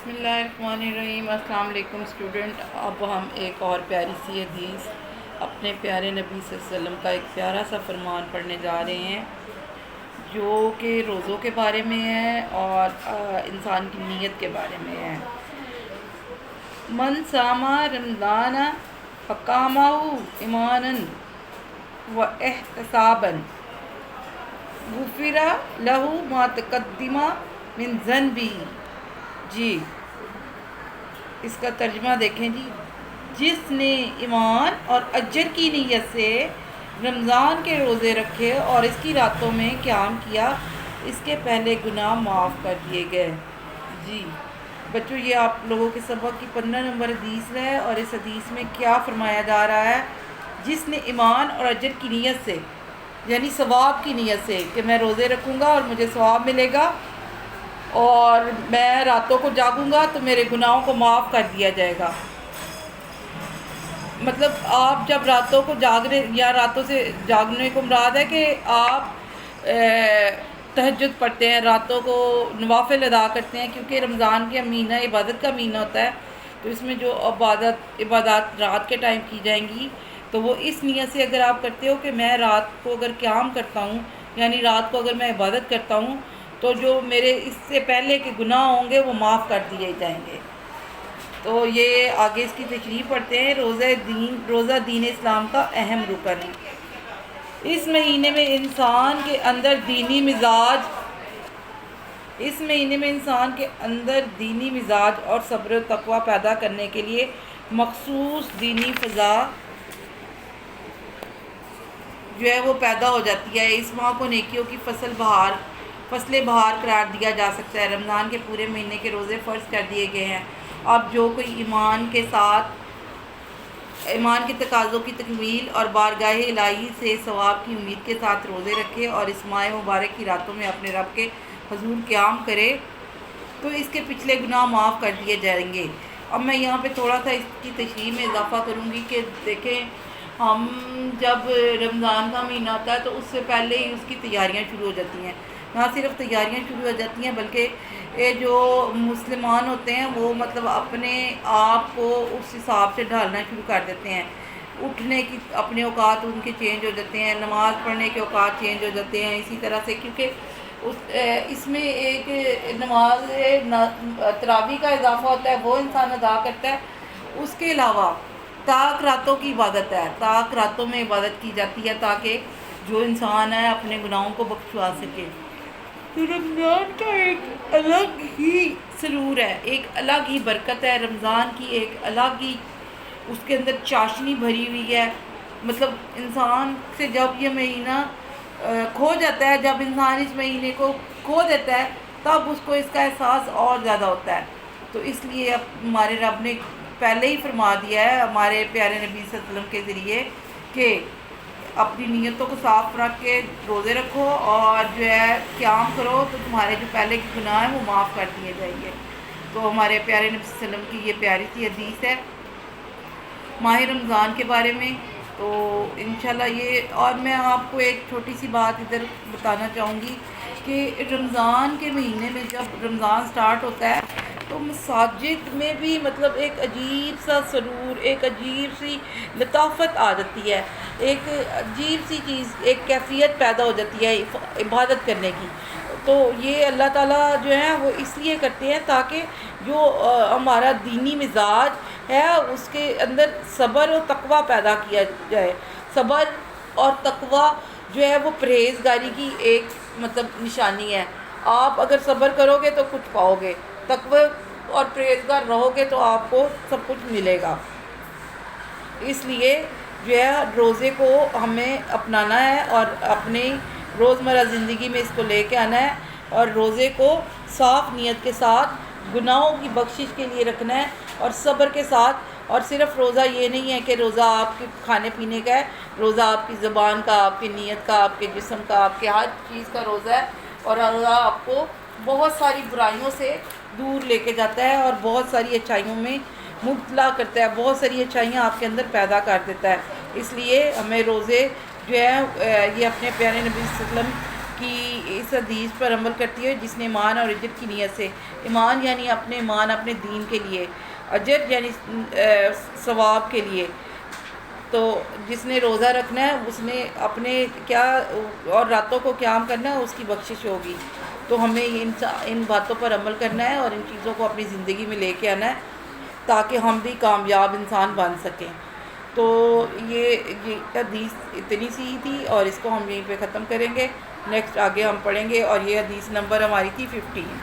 بسم اللہ الرحمن الرحیم۔ السلام علیکم اسٹوڈنٹ، اب ہم ایک اور پیاری سی حدیث اپنے پیارے نبی صلی اللہ علیہ وسلم کا ایک پیارا سا فرمان پڑھنے جا رہے ہیں جو کہ روزوں کے بارے میں ہے اور انسان کی نیت کے بارے میں ہے۔ من ساما رمضان فقامہ ایمانا و احتسابا غفر لہ ما تقدم من ذنبہ۔ جی اس کا ترجمہ دیکھیں جی، جس نے ایمان اور اجر کی نیت سے رمضان کے روزے رکھے اور اس کی راتوں میں قیام کیا، اس کے پہلے گناہ معاف کر دیے گئے۔ جی بچوں، یہ آپ لوگوں کے سبق کی 15 نمبر حدیث ہے اور اس حدیث میں کیا فرمایا جا رہا ہے؟ جس نے ایمان اور اجر کی نیت سے، یعنی ثواب کی نیت سے کہ میں روزے رکھوں گا اور مجھے ثواب ملے گا اور میں راتوں کو جاگوں گا تو میرے گناہوں کو معاف کر دیا جائے گا۔ مطلب آپ جب راتوں کو یا راتوں سے جاگنے کو مراد ہے کہ آپ تہجد پڑھتے ہیں، راتوں کو نوافل ادا کرتے ہیں، کیونکہ رمضان کا مہینہ عبادت کا مہینہ ہوتا ہے، تو اس میں جو عبادات رات کے ٹائم کی جائیں گی تو وہ اس نیت سے اگر آپ کرتے ہو کہ میں رات کو اگر قیام کرتا ہوں، یعنی رات کو اگر میں عبادت کرتا ہوں تو جو میرے اس سے پہلے کے گناہ ہوں گے وہ معاف کر دیے جائیں گے۔ تو یہ آگے اس کی تشریح پڑھتے ہیں۔ روزہ دین اسلام کا اہم رکن ہے۔ اس مہینے میں انسان کے اندر دینی مزاج اور صبر و تقوی پیدا کرنے کے لیے مخصوص دینی فضا جو ہے وہ پیدا ہو جاتی ہے۔ اس ماہ کو نیکیوں کی فصل بہار قرار دیا جا سکتا ہے۔ رمضان کے پورے مہینے کے روزے فرض کر دیے گئے ہیں۔ اب جو کوئی ایمان کے تقاضوں کی تکمیل اور بارگاہ الہی سے ثواب کی امید کے ساتھ روزے رکھے اور اس ماہ مبارک کی راتوں میں اپنے رب کے حضور قیام کرے تو اس کے پچھلے گناہ معاف کر دیے جائیں گے۔ اب میں یہاں پہ تھوڑا سا اس کی تشریح میں اضافہ کروں گی کہ دیکھیں، ہم جب رمضان کا مہینہ آتا ہے تو اس سے پہلے ہی اس کی تیاریاں شروع ہو جاتی ہیں۔ نہ صرف تیاریاں شروع ہو جاتی ہیں بلکہ یہ جو مسلمان ہوتے ہیں وہ مطلب اپنے آپ کو اس حساب سے ڈھالنا شروع کر دیتے ہیں۔ اٹھنے کی اپنے اوقات ان کے چینج ہو جاتے ہیں، نماز پڑھنے کے اوقات چینج ہو جاتے ہیں اسی طرح سے، کیونکہ اس میں ایک نماز تراویح کا اضافہ ہوتا ہے، وہ انسان ادا کرتا ہے۔ اس کے علاوہ تاک راتوں کی عبادت ہے، تاک راتوں میں عبادت کی جاتی ہے تاکہ جو انسان ہے اپنے گناہوں کو بخشوا سکے۔ تو رمضان کا ایک الگ ہی سرور ہے، ایک الگ ہی برکت ہے، رمضان کی ایک الگ ہی اس کے اندر چاشنی بھری ہوئی ہے۔ مطلب انسان سے جب یہ مہینہ کھو جاتا ہے، جب انسان اس مہینے کو کھو دیتا ہے تب اس کو اس کا احساس اور زیادہ ہوتا ہے۔ تو اس لیے اب ہمارے رب نے پہلے ہی فرما دیا ہے ہمارے پیارے نبی صلی اللہ علیہ وسلم کے ذریعے کہ اپنی نیتوں کو صاف رکھ کے روزے رکھو اور جو ہے قیام کرو تو تمہارے جو پہلے کے گناہ ہیں وہ معاف کر دیے جائیں گے۔ تو ہمارے پیارے نبی صلی اللہ علیہ وسلم کی یہ پیاری سی حدیث ہے ماہ رمضان کے بارے میں۔ تو انشاءاللہ یہ، اور میں آپ کو ایک چھوٹی سی بات ادھر بتانا چاہوں گی کہ رمضان کے مہینے میں جب رمضان سٹارٹ ہوتا ہے تو مساجد میں بھی مطلب ایک عجیب سا سرور، ایک عجیب سی لطافت آ جاتی ہے، ایک عجیب سی چیز، ایک کیفیت پیدا ہو جاتی ہے عبادت کرنے کی۔ تو یہ اللہ تعالیٰ جو ہے وہ اس لیے کرتے ہیں تاکہ جو ہمارا دینی مزاج ہے اس کے اندر صبر و تقوی پیدا کیا جائے۔ صبر اور تقوی جو ہے وہ پرہیزگاری کی ایک مطلب نشانی ہے۔ آپ اگر صبر کرو گے تو کچھ پاؤ گے، تقوی اور پرہیزگار رہو گے تو آپ کو سب کچھ ملے گا۔ اس لیے جو ہے روزے کو ہمیں اپنانا ہے اور اپنی روزمرہ زندگی میں اس کو لے کے آنا ہے، اور روزے کو صاف نیت کے ساتھ گناہوں کی بخشش کے لیے رکھنا ہے اور صبر کے ساتھ۔ اور صرف روزہ یہ نہیں ہے کہ روزہ آپ کے کھانے پینے کا ہے، روزہ آپ کی زبان کا، آپ کی نیت کا، آپ کے جسم کا، آپ کے ہر چیز کا روزہ ہے، اور روزہ آپ کو بہت ساری برائیوں سے دور لے کے جاتا ہے اور بہت ساری اچھائیوں میں مبتلا کرتا ہے، بہت ساری اچھائیاں آپ کے اندر پیدا کر دیتا ہے۔ اس لیے ہمیں روزے جو ہے یہ اپنے پیارے نبی صلی اللہ علیہ وسلم کی اس حدیث پر عمل کرتی ہے جس نے ایمان اور اجر کی نیت سے، ایمان یعنی اپنے ایمان اپنے دین کے لیے، اجر یعنی ثواب کے لیے، تو جس نے روزہ رکھنا ہے اس نے اپنے کیا اور راتوں کو قیام کرنا ہے، اس کی بخشش ہوگی۔ تو ہمیں ان باتوں پر عمل کرنا ہے اور ان چیزوں کو اپنی زندگی میں لے کے آنا ہے تاکہ ہم بھی کامیاب انسان بن سکیں۔ تو یہ حدیث اتنی سی تھی اور اس کو ہم یہیں پہ ختم کریں گے، نیکسٹ آگے ہم پڑھیں گے، اور یہ حدیث نمبر ہماری تھی 15۔